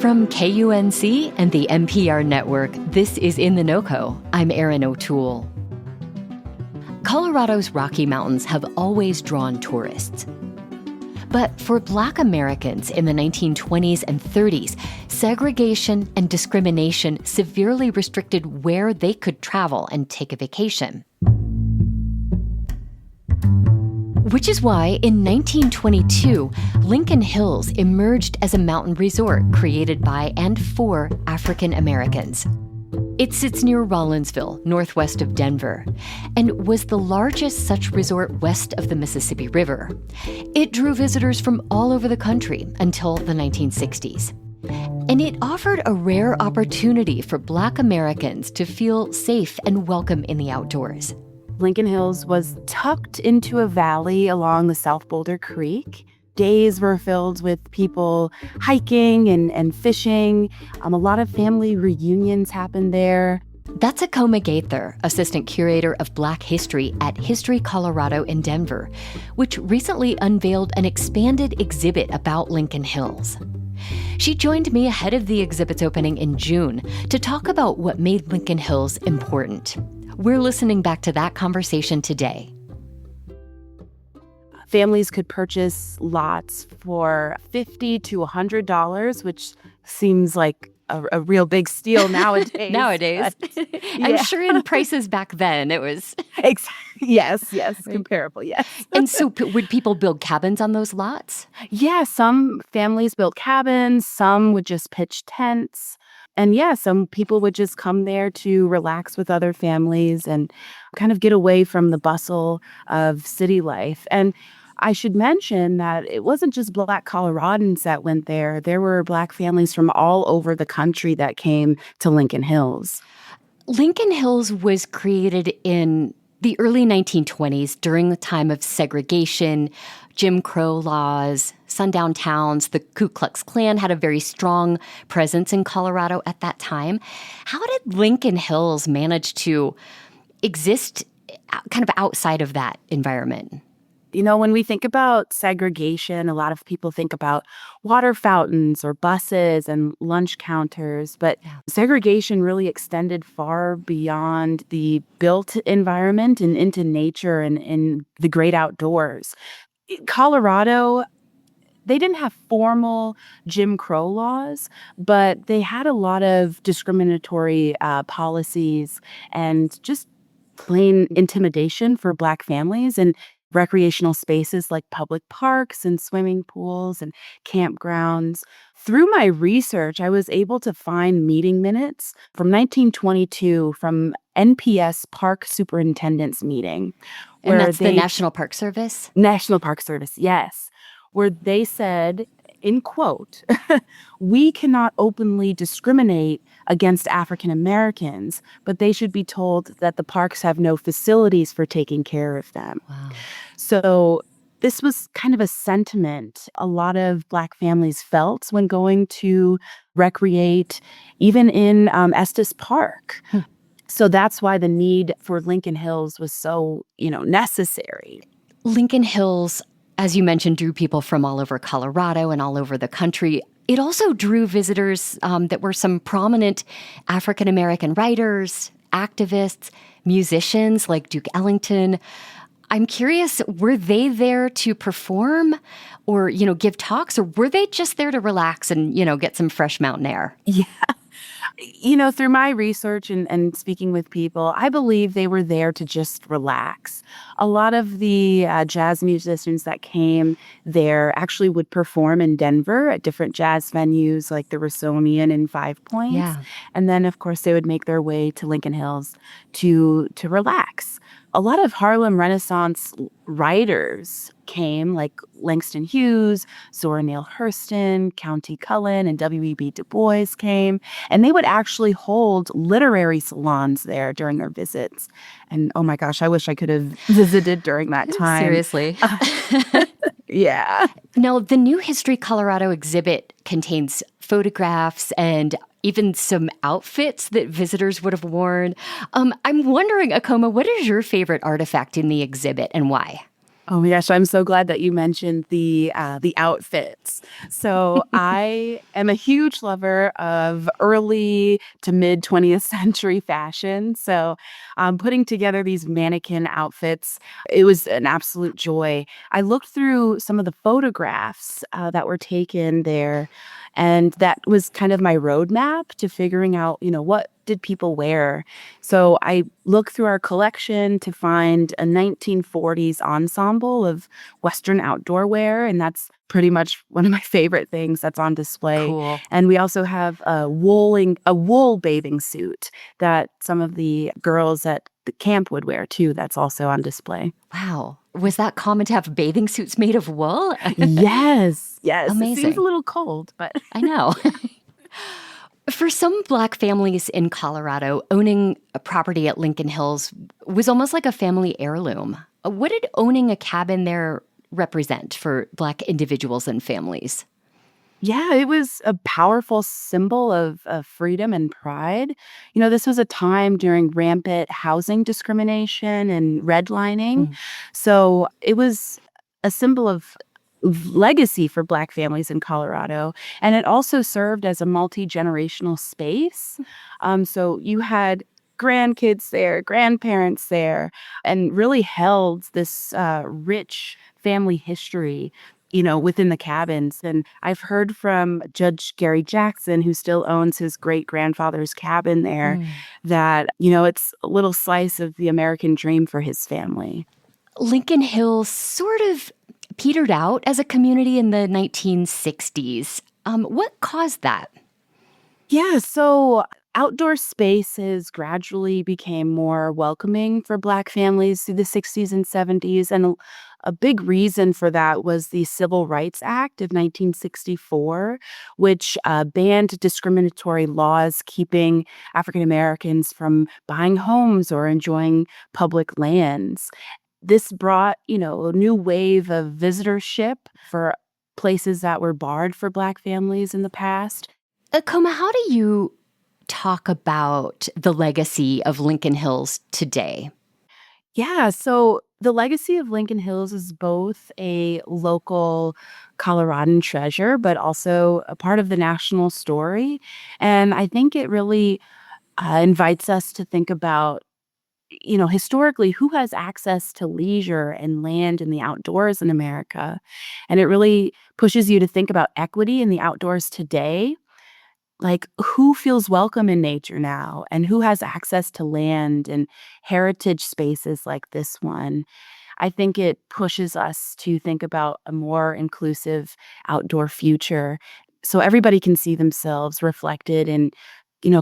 From KUNC and the NPR network, this is In The NoCo. I'm Erin O'Toole. Colorado's Rocky Mountains have always drawn tourists. But for Black Americans in the 1920s and 30s, segregation and discrimination severely restricted where they could travel and take a vacation. Which is why, in 1922, Lincoln Hills emerged as a mountain resort created by and for African Americans. It sits near Rollinsville, northwest of Denver, and was the largest such resort west of the Mississippi River. It drew visitors from all over the country until the 1960s. And it offered a rare opportunity for Black Americans to feel safe and welcome in the outdoors. Lincoln Hills was tucked into a valley along the South Boulder Creek. Days were filled with people hiking and fishing. A lot of family reunions happened there. That's Acoma Gaither, assistant curator of Black history at History Colorado in Denver, which recently unveiled an expanded exhibit about Lincoln Hills. She joined me ahead of the exhibit's opening in June to talk about what made Lincoln Hills important. We're listening back to that conversation today. Families could purchase lots for $50 to $100, which seems like a real big steal nowadays. Nowadays. I'm sure in prices back then it was... Yes, comparable, yes. And so would people build cabins on those lots? Yeah, some families built cabins, some would just pitch tents. And yeah, some people would just come there to relax with other families and kind of get away from the bustle of city life. And I should mention that it wasn't just Black Coloradans that went there. There were Black families from all over the country that came to Lincoln Hills. Lincoln Hills was created in the early 1920s during the time of segregation, Jim Crow laws, sundown towns. The Ku Klux Klan had a very strong presence in Colorado at that time. How did Lincoln Hills manage to exist kind of outside of that environment? You know, when we think about segregation, a lot of people think about water fountains or buses and lunch counters, but segregation really extended far beyond the built environment and into nature and in the great outdoors. Colorado, they didn't have formal Jim Crow laws, but they had a lot of discriminatory policies and just plain intimidation for Black families and recreational spaces like public parks and swimming pools and campgrounds. Through my research, I was able to find meeting minutes from 1922 from NPS Park Superintendent's meeting. And that's the National Park Service? National Park Service, yes. Where they said, in quote, "We cannot openly discriminate against African Americans, but they should be told that the parks have no facilities for taking care of them." Wow. So this was kind of a sentiment a lot of Black families felt when going to recreate, even in Estes Park. So that's why the need for Lincoln Hills was so, necessary. Lincoln Hills, as you mentioned, drew people from all over Colorado and all over the country. It also drew visitors that were some prominent African-American writers, activists, musicians like Duke Ellington. I'm curious, were they there to perform or, give talks, or were they just there to relax and, get some fresh mountain air? Yeah. Through my research and speaking with people, I believe they were there to just relax. A lot of the jazz musicians that came there actually would perform in Denver at different jazz venues like the Rossonian and Five Points. Yeah. And then, of course, they would make their way to Lincoln Hills to relax. A lot of Harlem Renaissance writers came, like Langston Hughes, Zora Neale Hurston, Countee Cullen, and W.E.B. Du Bois came. And they would actually hold literary salons there during their visits. And oh my gosh, I wish I could have visited during that time. Seriously. Yeah. Now, the new History Colorado exhibit contains photographs and even some outfits that visitors would have worn. I'm wondering, Acoma, what is your favorite artifact in the exhibit and why? Oh my gosh, I'm so glad that you mentioned the outfits. So I am a huge lover of early to mid 20th century fashion. So putting together these mannequin outfits, it was an absolute joy. I looked through some of the photographs that were taken there, and that was kind of my roadmap to figuring out, what did people wear. So I looked through our collection to find a 1940s ensemble of Western outdoor wear, and that's pretty much one of my favorite things that's on display. Cool. And we also have a wool bathing suit that some of the girls at the camp would wear too. That's also on display. Wow. Was that common to have bathing suits made of wool? Yes, yes. It seems a Amazing. little cold, but I know. For some Black families in Colorado, owning a property at Lincoln Hills was almost like a family heirloom. What did owning a cabin there represent for Black individuals and families? yeah, it was a powerful symbol of freedom and pride. This was a time during rampant housing discrimination and redlining. Mm. So it was a symbol of legacy for Black families in Colorado. And it also served as a multi-generational space. So you had grandkids there, grandparents there, and really held this rich family history within the cabins. And I've heard from Judge Gary Jackson, who still owns his great grandfather's cabin there, Mm. that, it's a little slice of the American dream for his family. Lincoln Hills sort of petered out as a community in the 1960s. What caused that? Yeah, so outdoor spaces gradually became more welcoming for Black families through the 60s and 70s. And a big reason for that was the Civil Rights Act of 1964, which banned discriminatory laws keeping African Americans from buying homes or enjoying public lands. This brought, a new wave of visitorship for places that were barred for Black families in the past. Acoma, how do you talk about the legacy of Lincoln Hills today? Yeah, so the legacy of Lincoln Hills is both a local Coloradan treasure, but also a part of the national story. And I think it really invites us to think about, historically, who has access to leisure and land in the outdoors in America. And it really pushes you to think about equity in the outdoors today. Like, who feels welcome in nature now and who has access to land and heritage spaces like this one? I think it pushes us to think about a more inclusive outdoor future so everybody can see themselves reflected in,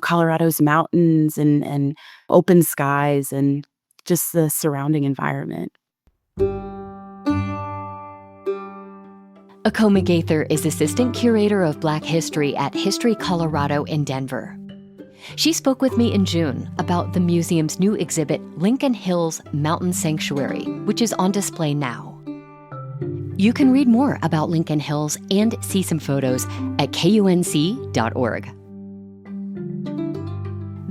Colorado's mountains and open skies and just the surrounding environment. Acoma Gaither is Assistant Curator of Black History at History Colorado in Denver. She spoke with me in June about the museum's new exhibit, Lincoln Hills Mountain Sanctuary, which is on display now. You can read more about Lincoln Hills and see some photos at KUNC.org.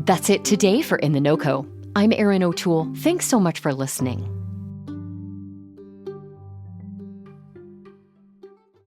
That's it today for In The NoCo. I'm Erin O'Toole. Thanks so much for listening.